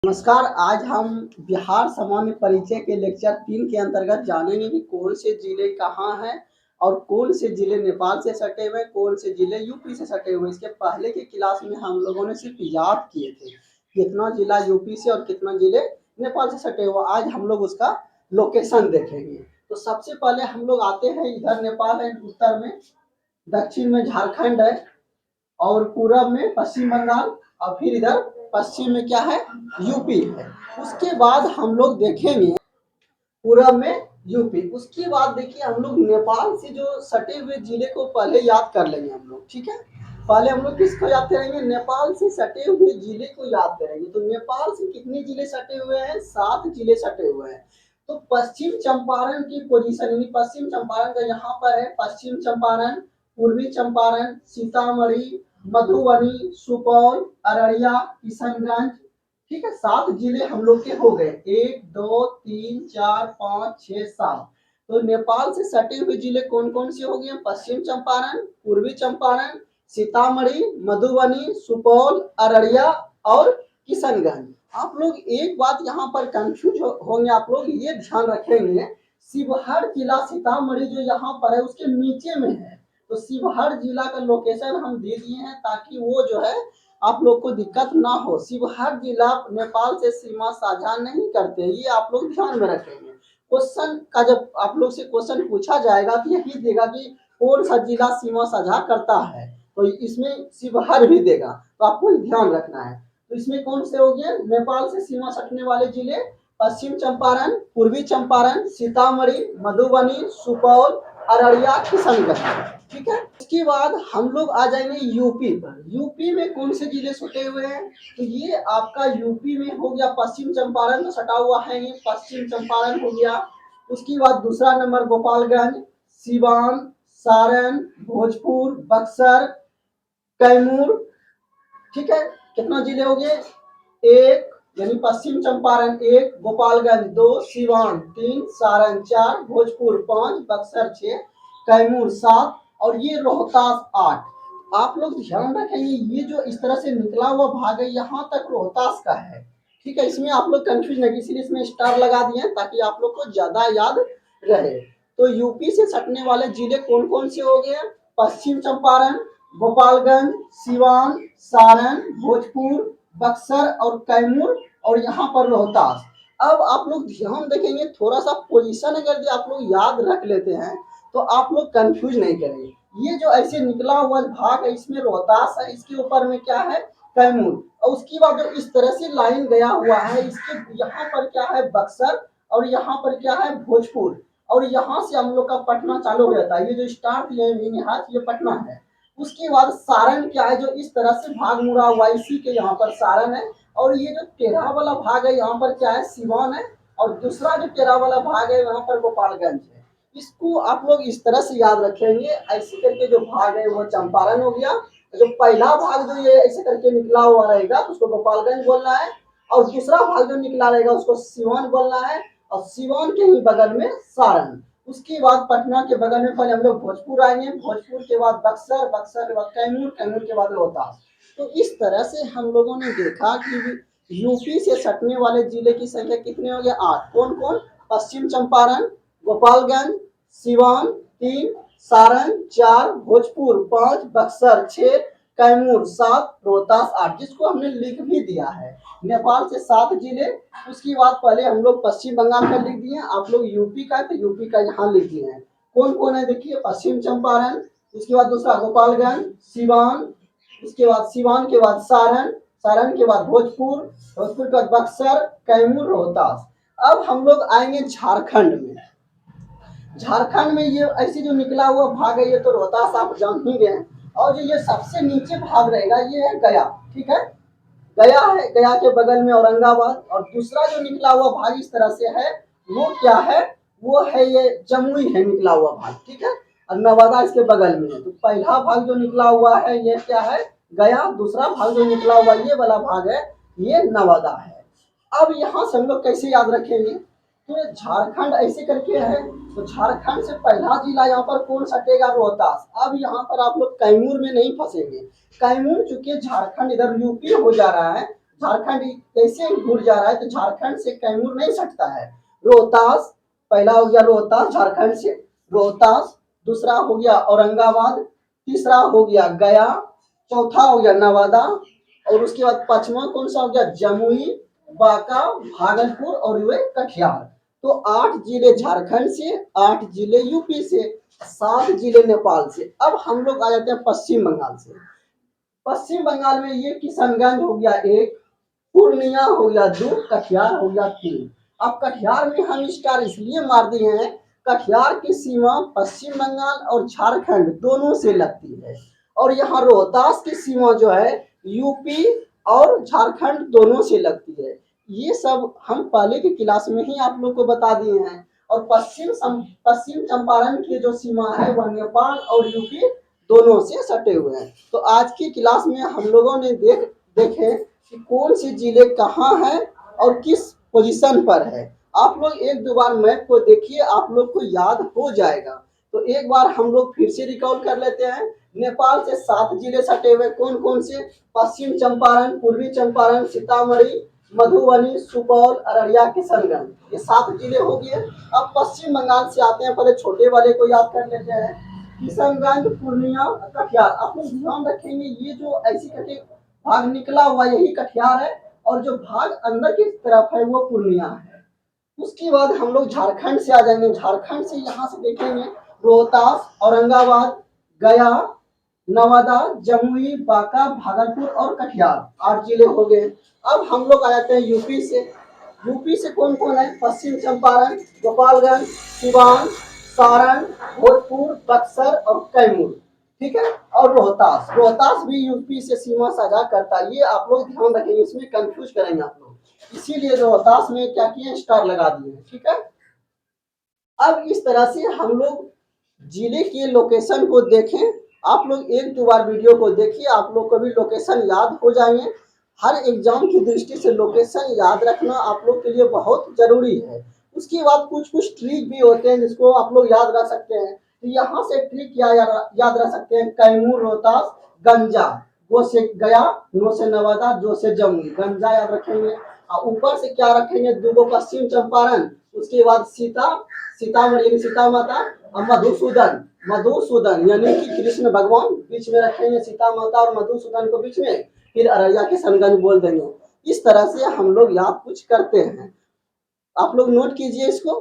नमस्कार। आज हम बिहार सामान्य परिचय के लेक्चर 3 के अंतर्गत जानेंगे कि कौन से जिले कहाँ हैं और कौन से जिले नेपाल से सटे हुए, कौन से जिले यूपी से सटे हुए। इसके पहले की क्लास में हम लोगों ने सिर्फ याद किए थे कितना जिला यूपी से और कितना जिले नेपाल से सटे हुए। आज हम लोग उसका लोकेशन देखेंगे। तो सबसे पहले हम लोग आते हैं, इधर नेपाल है, उत्तर में, दक्षिण में झारखंड है और पूरब में पश्चिम बंगाल और फिर इधर पश्चिम में क्या है, यूपी है। उसके बाद हम लोग देखेंगे पूरब में यूपी। उसके बाद देखिए हम लोग नेपाल से जो सटे हुए जिले को पहले याद कर लेंगे हम लोग, ठीक है। पहले हम लोग किसको याद करेंगे, नेपाल से सटे हुए जिले को याद करेंगे। तो नेपाल से कितने जिले सटे हुए हैं, 7 जिले सटे हुए हैं। तो पश्चिम चंपारण की पोजीशन, यानी पश्चिम चंपारण का यहाँ पर है पश्चिम चंपारण, पूर्वी चंपारण, सीतामढ़ी, मधुबनी, सुपौल, अररिया, किशनगंज, ठीक है। 7 जिले हम लोग के हो गए, 1 2 3 4 5 6 7। तो नेपाल से सटे हुए जिले कौन कौन से हो गए, पश्चिम चंपारण, पूर्वी चंपारण, सीतामढ़ी, मधुबनी, सुपौल, अररिया और किशनगंज। आप लोग एक बात यहाँ पर कंफ्यूज होंगे, आप लोग ये ध्यान रखेंगे, शिवहर जिला सीतामढ़ी जो यहाँ पर है उसके नीचे में है। तो शिवहर जिला का लोकेशन हम दे दिए हैं ताकि वो जो है आप लोग को दिक्कत ना हो। शिवहर जिला नेपाल से सीमा साझा नहीं करते, ये आप लोग ध्यान में रखेंगे। क्वेश्चन का जब आप लोग से क्वेश्चन पूछा जाएगा तो यही देगा कि कौन सा जिला सीमा साझा करता है, तो इसमें शिवहर भी देगा, तो आपको ध्यान रखना है। तो इसमें कौन से हो गए नेपाल से सीमा सटने वाले जिले, पश्चिम चंपारण, पूर्वी चंपारण, सीतामढ़ी, मधुबनी, सुपौल, अररिया, किशनगंज, ठीक है। इसके बाद हम लोग आ जाएंगे यूपी पर। यूपी में कौन से जिले सटे हुए हैं, तो ये आपका यूपी में हो गया पश्चिम चंपारण तो सटा हुआ है, ये पश्चिम चंपारण हो गया। उसके बाद दूसरा नंबर गोपालगंज, सिवान, सारण, भोजपुर, बक्सर, कैमूर, ठीक है। कितना जिले हो गए, 1 यानी पश्चिम चंपारण 1, गोपालगंज 2, सिवान 3, सारण 4, भोजपुर 5, बक्सर 6, कैमूर 7 और ये रोहतास 8। आप लोग ध्यान रखेंगे ये जो इस तरह से निकला हुआ भाग है यहाँ तक रोहतास का है, ठीक है। इसमें आप लोग कंफ्यूज नहीं, इसीलिए इसमें स्टार लगा दिए ताकि आप लोग को ज्यादा याद रहे। तो यूपी से सटने वाले जिले कौन कौन से हो गए, पश्चिम चंपारण, गोपालगंज, सिवान, सारण, भोजपुर, बक्सर और कैमूर और यहाँ पर रोहतास। अब आप लोग ध्यान देखेंगे, थोड़ा सा पोजीशन अगर आप लोग याद रख लेते हैं तो आप लोग कंफ्यूज नहीं करेंगे। ये जो ऐसे निकला हुआ भाग है इसमें रोहतास है, इसके ऊपर में क्या है, कैमूर, और उसके बाद जो इस तरह से लाइन गया हुआ है इसके यहाँ पर क्या है, बक्सर, और यहाँ पर क्या है, भोजपुर, और यहाँ से हम लोग का पटना चालू हो जाता है। ये जो स्टार ये पटना है। उसके बाद सारण क्या है, जो इस तरह से भाग मुड़ा हुआ इसी के यहाँ पर सारण है, और ये जो टेढ़ा वाला भाग है यहाँ पर क्या है, सिवान है, और दूसरा जो टेढ़ा वाला भाग है यहाँ पर गोपालगंज है। इसको आप लोग इस तरह से याद रखेंगे, ऐसे करके जो भाग है वो चंपारण हो गया, जो पहला भाग जो ये ऐसे करके निकला हुआ रहेगा उसको गोपालगंज बोलना है, और दूसरा भाग जो निकला रहेगा उसको सिवान बोलना है, और सिवान के ही बगल में सारण। उसके बाद पटना के बगल में पहले हम लोग भोजपुर आएंगे, भोजपुर के बाद बक्सर, बक्सर के बाद कैमूर, कैमूर के बाद रोहतास। तो इस तरह से हम लोगों ने देखा कि यूपी से सटने वाले जिले की संख्या कितने हो गए, 8। कौन कौन, पश्चिम चंपारण, गोपालगंज, सिवान 3, सारण 4, भोजपुर 5, बक्सर 6, कैमूर 7, रोहतास 8, जिसको हमने लिख भी दिया है। नेपाल से 7 जिले। उसके बाद पहले हम लोग पश्चिम बंगाल का लिख दिए, आप लोग यूपी का, तो यूपी का यहाँ लिख दिए हैं। कौन कौन है देखिए, पश्चिम चंपारण, उसके बाद दूसरा गोपालगंज, सिवान, उसके बाद सिवान के बाद सारण, सारण के बाद भोजपुर, भोजपुर के बाद बक्सर, कैमूर, रोहतास। अब हम लोग आएंगे झारखंड में। झारखंड में ये ऐसे जो निकला हुआ भाग है ये तो रोहतास आप जान ही गए, और जो ये सबसे नीचे भाग रहेगा ये है गया, ठीक है। गया है, गया के बगल में औरंगाबाद, और दूसरा जो निकला हुआ भाग इस तरह से है वो क्या है, वो है ये जमुई है निकला हुआ भाग, ठीक है, और नवादा इसके बगल में है। तो पहला भाग जो निकला हुआ है ये क्या है, गया, दूसरा भाग जो निकला हुआ ये वाला भाग है ये नवादा है। अब यहाँ से हम लोग कैसे याद रखेंगे, तो झारखंड ऐसे करके है, तो झारखंड से पहला जिला यहाँ पर कौन सटेगा, रोहतास। अब यहाँ पर आप लोग कैमूर में नहीं फंसेंगे, कैमूर चूंकि झारखंड इधर यूपी हो जा रहा है, झारखंड कैसे जुड़ जा रहा है, तो झारखंड से कैमूर नहीं सटता है। रोहतास पहला हो गया, रोहतास झारखंड से रोहतास, दूसरा हो गया औरंगाबाद, तीसरा हो गया गया, चौथा हो गया नवादा, और उसके बाद पांचवा कौन सा हो गया, जमुई, बांका, भागलपुर और वे कटिहार। तो 8 जिले झारखंड से, 8 जिले यूपी से, 7 जिले नेपाल से। अब हम लोग आ जाते हैं पश्चिम बंगाल से। पश्चिम बंगाल में ये किशनगंज हो गया एक, पूर्णिया हो गया दो, कटिहार हो गया तीन। अब कटिहार में हम स्टार इसलिए मार दिए हैं, कटिहार की सीमा पश्चिम बंगाल और झारखंड दोनों से लगती है, और यहाँ रोहतास की सीमा जो है यूपी और झारखंड दोनों से लगती है। ये सब हम पहले की क्लास में ही आप लोग को बता दिए हैं। और पश्चिम चंपारण की जो सीमा है वह नेपाल और यूपी दोनों से सटे हुए हैं। तो आज की क्लास में हम लोगों ने देखे कि कौन से जिले कहाँ हैं और किस पोजीशन पर है। आप लोग एक दो बार मैप को देखिए, आप लोग को याद हो जाएगा। तो एक बार हम लोग फिर से रिकॉल कर लेते हैं। नेपाल से 7 जिले सटे हुए, कौन कौन से, पश्चिम चंपारण, पूर्वी चंपारण, सीतामढ़ी, मधुबनी, सुपौल, अररिया, किशनगंज, ये 7 जिले हो गए। अब पश्चिम बंगाल से आते हैं, पहले छोटे वाले को याद कर लेते हैं, किशनगंज, पूर्णिया, कटिहार। आप लोग ध्यान रखेंगे ये जो ऐसी करके भाग निकला हुआ यही कटिहार है, और जो भाग अंदर की तरफ है वो पूर्णिया है। उसके बाद हम लोग झारखंड से आ जाएंगे। झारखंड से यहाँ से देखेंगे रोहतास, औरंगाबाद, गया, नवादा, जमुई, बांका, भागलपुर और कटिहार, 8 जिले हो गए। अब हम लोग आ जाते हैं यूपी से। यूपी से कौन कौन है, पश्चिम चंपारण, गोपालगंज, सिवान, सारण, भोजपुर, बक्सर और कैमूर, ठीक है। और रोहतास, रोहतास भी यूपी से सीमा साझा करता है। ये आप लोग ध्यान रखेंगे, इसमें कंफ्यूज करेंगे आप लोग, इसीलिए रोहतास में क्या किए, स्टार लगा दिए, ठीक है। अब इस तरह से हम लोग जिले के लोकेशन को देखें। आप लोग एक दो बार वीडियो को देखिए, आप लोग को भी लोकेशन याद हो जाएंगे। हर एग्जाम की दृष्टि से लोकेशन याद रखना आप लोग के लिए बहुत जरूरी है। उसके बाद कुछ कुछ ट्रिक भी होते हैं जिसको आप लोग याद रख सकते हैं। तो यहाँ से ट्रिक क्या याद रख सकते हैं, कैमूर, रोहतास, गंजा, वो से गया, नो से नवादा, जो से जमुई, गंजा याद रखेंगे। और ऊपर से क्या रखेंगे, दो पश्चिम चंपारण, उसके बाद सीतामढ़ी सीता माता, और मधुसूदन, मधुसूदन यानी कि कृष्ण भगवान बीच में रखेंगे, सीता माता और मधुसूदन को बीच में, फिर अररिया के किशनगंज बोल देंगे। इस तरह से हम लोग याद कुछ करते हैं। आप लोग नोट कीजिए इसको।